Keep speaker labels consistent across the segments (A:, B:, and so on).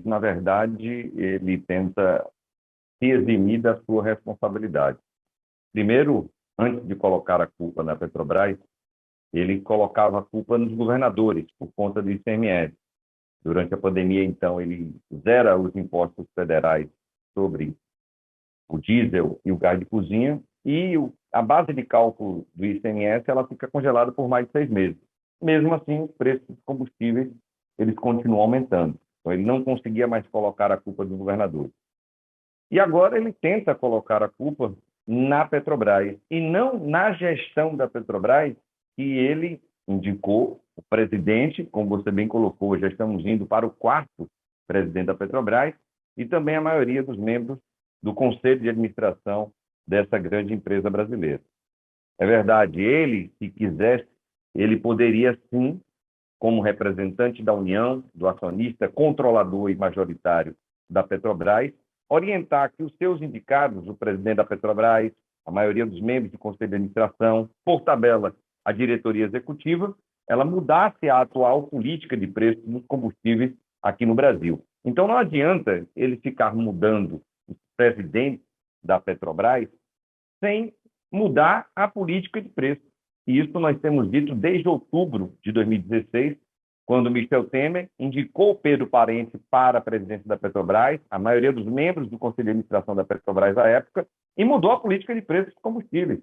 A: na verdade, ele tenta se eximir da sua responsabilidade. Primeiro, antes de colocar a culpa na Petrobras, ele colocava a culpa nos governadores, por conta do ICMS. Durante a pandemia, então, ele zera os impostos federais sobre o diesel e o gás de cozinha, e a base de cálculo do ICMS ela fica congelada por mais de 6 meses. Mesmo assim, os preços dos combustíveis eles continuam aumentando. Então, ele não conseguia mais colocar a culpa dos governadores. E agora ele tenta colocar a culpa na Petrobras, e não na gestão da Petrobras, que ele indicou o presidente, como você bem colocou, já estamos indo para o quarto presidente da Petrobras, e também a maioria dos membros do Conselho de Administração dessa grande empresa brasileira. É verdade, ele, se quisesse, ele poderia sim, como representante da União, do acionista, controlador e majoritário da Petrobras, orientar que os seus indicados, o presidente da Petrobras, a maioria dos membros do Conselho de Administração, por tabela, a diretoria executiva, ela mudasse a atual política de preços dos combustíveis aqui no Brasil. Então, não adianta ele ficar mudando os presidentes da Petrobras sem mudar a política de preço. E isso nós temos dito desde outubro de 2016, quando Michel Temer indicou Pedro Parente para a presidência da Petrobras, a maioria dos membros do Conselho de Administração da Petrobras à época, e mudou a política de preços de combustíveis,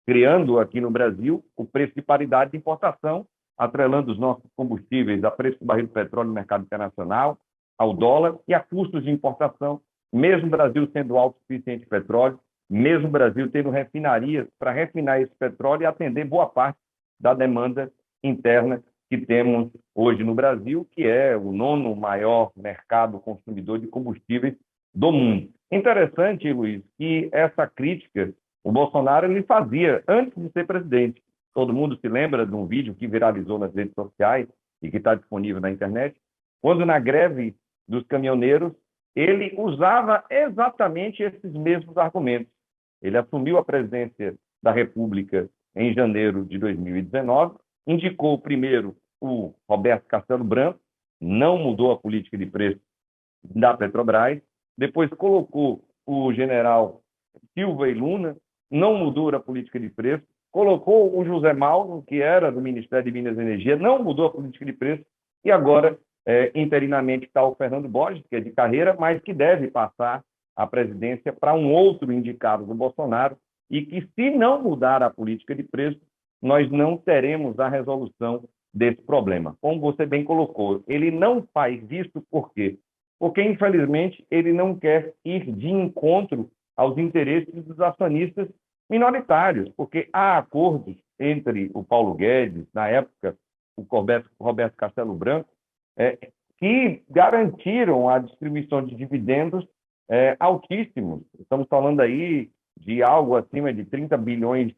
A: criando aqui no Brasil o preço de paridade de importação, atrelando os nossos combustíveis a preço do barril de petróleo no mercado internacional, ao dólar e a custos de importação, mesmo o Brasil sendo autossuficiente de petróleo, mesmo o Brasil tendo refinarias para refinar esse petróleo e atender boa parte da demanda interna que temos hoje no Brasil, que é o 9º maior mercado consumidor de combustíveis do mundo. Interessante, Luiz, que essa crítica o Bolsonaro ele fazia antes de ser presidente. Todo mundo se lembra de um vídeo que viralizou nas redes sociais e que está disponível na internet, quando na greve dos caminhoneiros ele usava exatamente esses mesmos argumentos. Ele assumiu a presidência da República em janeiro de 2019, indicou primeiro o Roberto Castelo Branco, não mudou a política de preço da Petrobras, depois colocou o general Silva e Luna, não mudou a política de preço, colocou o José Mauro, que era do Ministério de Minas e Energia, não mudou a política de preço, e agora, interinamente, está o Fernando Borges, que é de carreira, mas que deve passar a presidência para um outro indicado do Bolsonaro, e que, se não mudar a política de preço, nós não teremos a resolução desse problema. Como você bem colocou, ele não faz isso por quê? Porque, infelizmente, ele não quer ir de encontro aos interesses dos acionistas minoritários, porque há acordos entre o Paulo Guedes, na época, o Roberto Castelo Branco, que garantiram a distribuição de dividendos altíssimos. Estamos falando aí de algo acima de 30 bilhões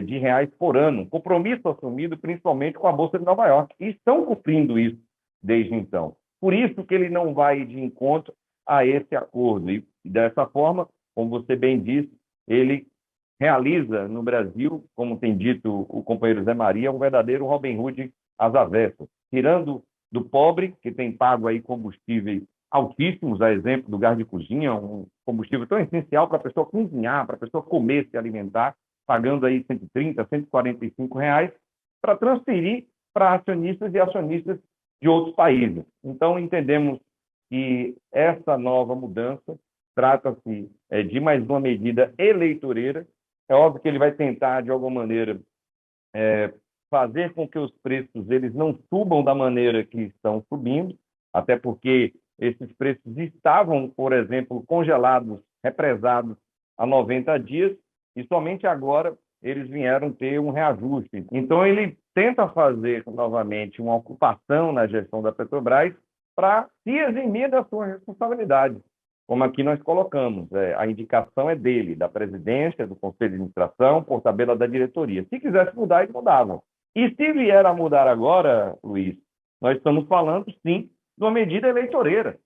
A: de reais por ano, compromisso assumido principalmente com a Bolsa de Nova York, e estão cumprindo isso desde então. Por isso que ele não vai de encontro a esse acordo, e dessa forma, como você bem disse, ele realiza no Brasil, como tem dito o companheiro Zé Maria, um verdadeiro Robin Hood às avessas, tirando do pobre, que tem pago aí combustíveis altíssimos, a exemplo do gás de cozinha, um combustível tão essencial para a pessoa cozinhar, para a pessoa comer, se alimentar, pagando aí 130, 145 reais, para transferir para acionistas e acionistas de outros países. Então, entendemos que essa nova mudança trata-se de mais uma medida eleitoreira. É óbvio que ele vai tentar, de alguma maneira, fazer com que os preços eles não subam da maneira que estão subindo, até porque esses preços estavam, por exemplo, congelados, represados há 90 dias, e somente agora eles vieram ter um reajuste. Então, ele tenta fazer novamente uma ocupação na gestão da Petrobras para se eximir da sua responsabilidade. Como aqui nós colocamos, a indicação é dele, da presidência, do Conselho de Administração, por tabela da diretoria. Se quisesse mudar, eles mudavam. E se vier a mudar agora, Luiz, nós estamos falando, sim, de uma medida eleitoreira.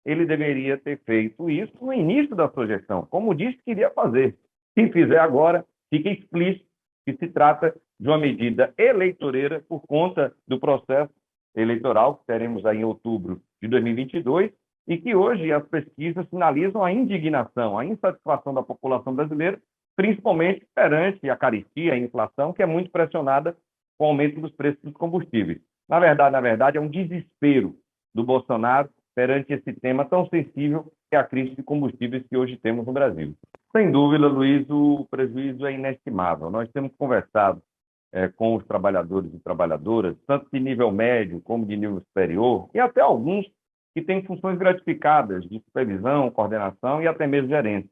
A: Ele deveria ter feito isso no início da sua gestão, como disse que iria fazer. Se fizer agora, fica explícito que se trata de uma medida eleitoreira por conta do processo eleitoral que teremos aí em outubro de 2022 e que hoje as pesquisas sinalizam a indignação, a insatisfação da população brasileira, principalmente perante a carestia, a inflação, que é muito pressionada com o aumento dos preços dos combustíveis. Na verdade, é um desespero do Bolsonaro perante esse tema tão sensível que é a crise de combustíveis que hoje temos no Brasil. Sem dúvida, Luiz, o prejuízo é inestimável. Nós temos conversado com os trabalhadores e trabalhadoras, tanto de nível médio como de nível superior, e até alguns que têm funções gratificadas de supervisão, coordenação e até mesmo gerência.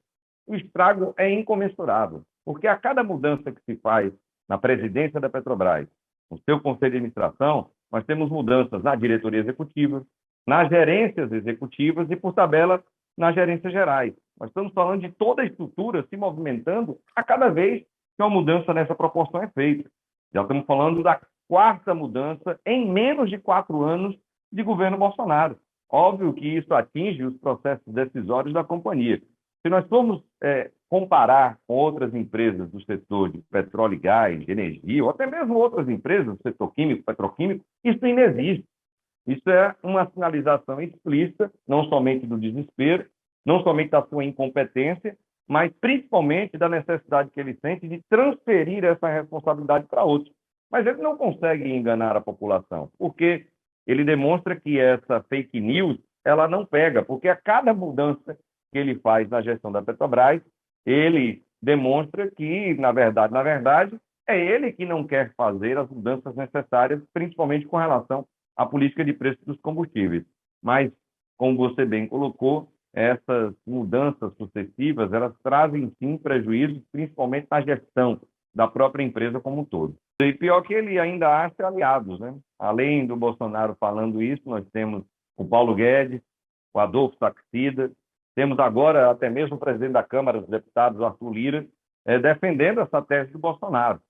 A: O estrago é incomensurável, porque a cada mudança que se faz na presidência da Petrobras, no seu conselho de administração, nós temos mudanças na diretoria executiva, nas gerências executivas e, por tabela, nas gerências gerais. Nós estamos falando de toda a estrutura se movimentando a cada vez que uma mudança nessa proporção é feita. Já estamos falando da quarta mudança em menos de 4 anos de governo Bolsonaro. Óbvio que isso atinge os processos decisórios da companhia. Se nós formos comparar com outras empresas do setor de petróleo e gás, de energia, ou até mesmo outras empresas do setor químico, petroquímico, isso ainda existe. Isso é uma sinalização explícita, não somente do desespero, não somente da sua incompetência, mas principalmente da necessidade que ele sente de transferir essa responsabilidade para outros. Mas ele não consegue enganar a população, porque ele demonstra que essa fake news ela não pega, porque a cada mudança que ele faz na gestão da Petrobras, ele demonstra que, na verdade, é ele que não quer fazer as mudanças necessárias, principalmente com relação à política de preço dos combustíveis. Mas, como você bem colocou, essas mudanças sucessivas, elas trazem, sim, prejuízos, principalmente na gestão da própria empresa como um todo. E pior que ele ainda acha aliados, né? Além do Bolsonaro falando isso, nós temos o Paulo Guedes, o Adolfo Saxida, temos agora até mesmo o presidente da Câmara dos Deputados, Arthur Lira, defendendo essa tese do Bolsonaro.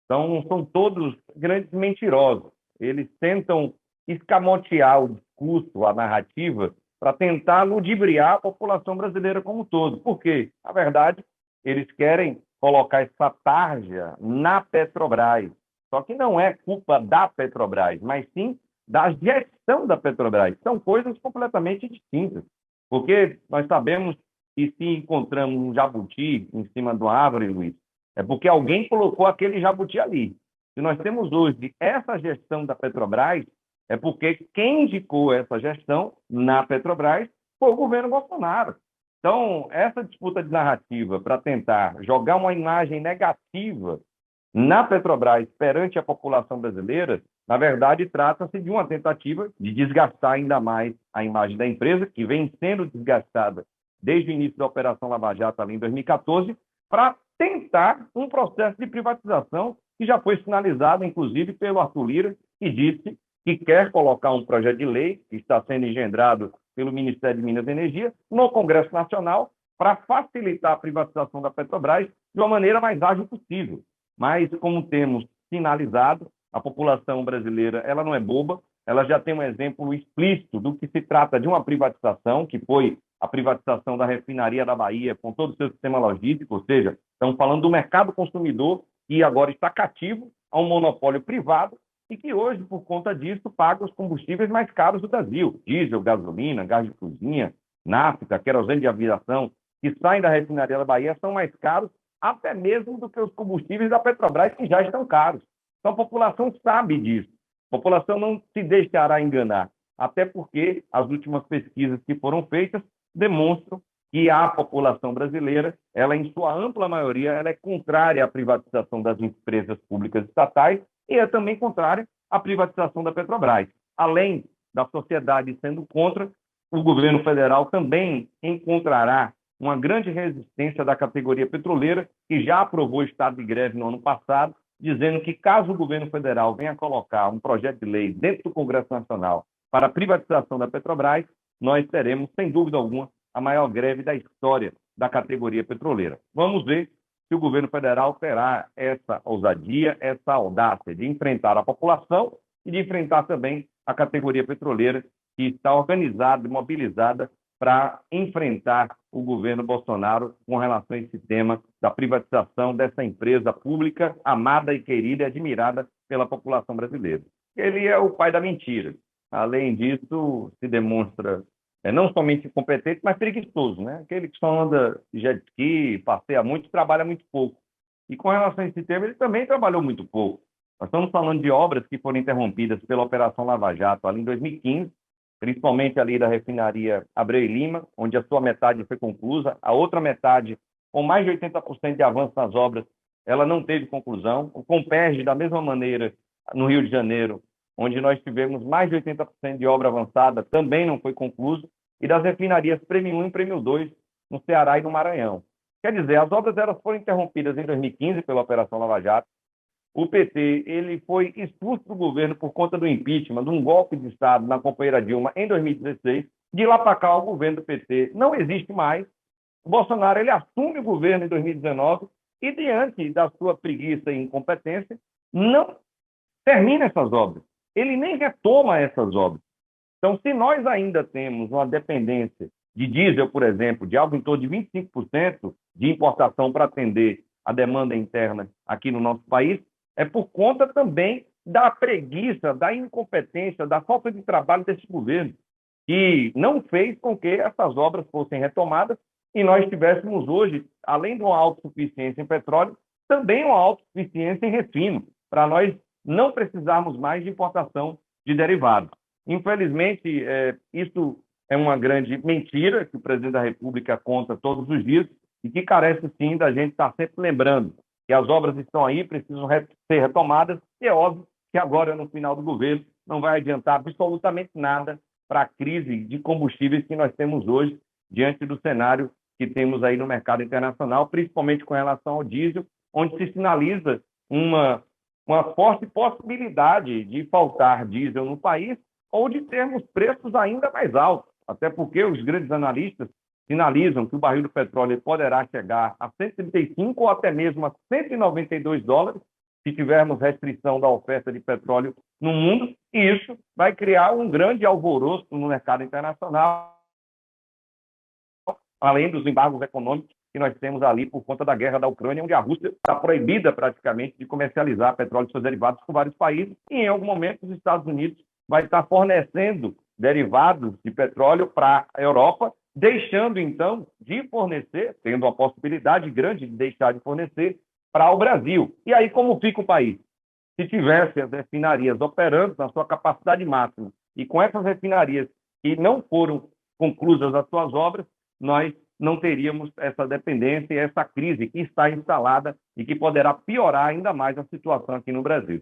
A: Então, são todos grandes mentirosos. Eles tentam escamotear o discurso, a narrativa, para tentar ludibriar a população brasileira como um todo. Por quê? Na verdade, eles querem colocar essa tarja na Petrobras. Só que não é culpa da Petrobras, mas sim da gestão da Petrobras. São coisas completamente distintas. Porque nós sabemos que se encontramos um jabuti em cima de uma árvore, Luiz, é porque alguém colocou aquele jabuti ali. Se nós temos hoje essa gestão da Petrobras, é porque quem indicou essa gestão na Petrobras foi o governo Bolsonaro. Então, essa disputa de narrativa para tentar jogar uma imagem negativa na Petrobras perante a população brasileira, na verdade, trata-se de uma tentativa de desgastar ainda mais a imagem da empresa, que vem sendo desgastada desde o início da Operação Lava Jato, ali em 2014, para tentar um processo de privatização que já foi sinalizado, inclusive, pelo Arthur Lira, que disse que quer colocar um projeto de lei, que está sendo engendrado pelo Ministério de Minas e Energia, no Congresso Nacional, para facilitar a privatização da Petrobras de uma maneira mais ágil possível. Mas, como temos sinalizado, a população brasileira ela não é boba, ela já tem um exemplo explícito do que se trata de uma privatização, que foi a privatização da refinaria da Bahia, com todo o seu sistema logístico, ou seja, estamos falando do mercado consumidor, que agora está cativo a um monopólio privado, e que hoje, por conta disso, paga os combustíveis mais caros do Brasil, diesel, gasolina, gás de cozinha, nafta, querosene de aviação, que saem da refinaria da Bahia, são mais caros até mesmo do que os combustíveis da Petrobras, que já estão caros. Então, a população sabe disso. A população não se deixará enganar, até porque as últimas pesquisas que foram feitas demonstram que a população brasileira, ela em sua ampla maioria, ela é contrária à privatização das empresas públicas estatais e é também contrária à privatização da Petrobras. Além da sociedade sendo contra, o governo federal também encontrará uma grande resistência da categoria petroleira, que já aprovou o estado de greve no ano passado, dizendo que caso o governo federal venha colocar um projeto de lei dentro do Congresso Nacional para a privatização da Petrobras, nós teremos, sem dúvida alguma, a maior greve da história da categoria petroleira. Vamos ver se o governo federal terá essa ousadia, essa audácia de enfrentar a população e de enfrentar também a categoria petroleira, que está organizada e mobilizada para enfrentar o governo Bolsonaro com relação a esse tema da privatização dessa empresa pública amada e querida e admirada pela população brasileira. Ele é o pai da mentira. Além disso, se demonstra não somente incompetente, mas preguiçoso, né? Aquele que só anda de jet ski, passeia muito, trabalha muito pouco. E com relação a esse tema, ele também trabalhou muito pouco. Nós estamos falando de obras que foram interrompidas pela Operação Lava Jato ali em 2015, principalmente ali da refinaria Abreu e Lima, onde a sua metade foi conclusa, a outra metade, com mais de 80% de avanço nas obras, ela não teve conclusão. O Comperj, da mesma maneira, no Rio de Janeiro, onde nós tivemos mais de 80% de obra avançada, também não foi concluso, e das refinarias Prêmio 1 e Prêmio 2, no Ceará e no Maranhão. Quer dizer, as obras elas foram interrompidas em 2015 pela Operação Lava Jato. O PT ele foi expulso do governo por conta do impeachment, de um golpe de Estado na companheira Dilma em 2016. De lá para cá, o governo do PT não existe mais. O Bolsonaro ele assume o governo em 2019 e, diante da sua preguiça e incompetência, não termina essas obras. Ele nem retoma essas obras. Então, se nós ainda temos uma dependência de diesel, por exemplo, de algo em torno de 25% de importação para atender a demanda interna aqui no nosso país, é por conta também da preguiça, da incompetência, da falta de trabalho desse governo, que não fez com que essas obras fossem retomadas e nós tivéssemos hoje, além de uma autossuficiência em petróleo, também uma autossuficiência em refino, para nós não precisarmos mais de importação de derivados. Infelizmente, isso é uma grande mentira que o presidente da República conta todos os dias e que carece, sim, da gente estar sempre lembrando que as obras estão aí, precisam ser retomadas, e é óbvio que agora, no final do governo, não vai adiantar absolutamente nada para a crise de combustíveis que nós temos hoje, diante do cenário que temos aí no mercado internacional, principalmente com relação ao diesel, onde se sinaliza uma forte possibilidade de faltar diesel no país ou de termos preços ainda mais altos, até porque os grandes analistas sinalizam que o barril do petróleo poderá chegar a 135 ou até mesmo a 192 dólares, se tivermos restrição da oferta de petróleo no mundo, e isso vai criar um grande alvoroço no mercado internacional, além dos embargos econômicos que nós temos ali por conta da guerra da Ucrânia, onde a Rússia está proibida praticamente de comercializar petróleo e seus derivados com vários países, e em algum momento os Estados Unidos vai estar fornecendo derivados de petróleo para a Europa, deixando então de fornecer, tendo a possibilidade grande de deixar de fornecer para o Brasil. E aí como fica o país? Se tivesse as refinarias operando na sua capacidade máxima e com essas refinarias que não foram conclusas as suas obras, nós não teríamos essa dependência e essa crise que está instalada e que poderá piorar ainda mais a situação aqui no Brasil.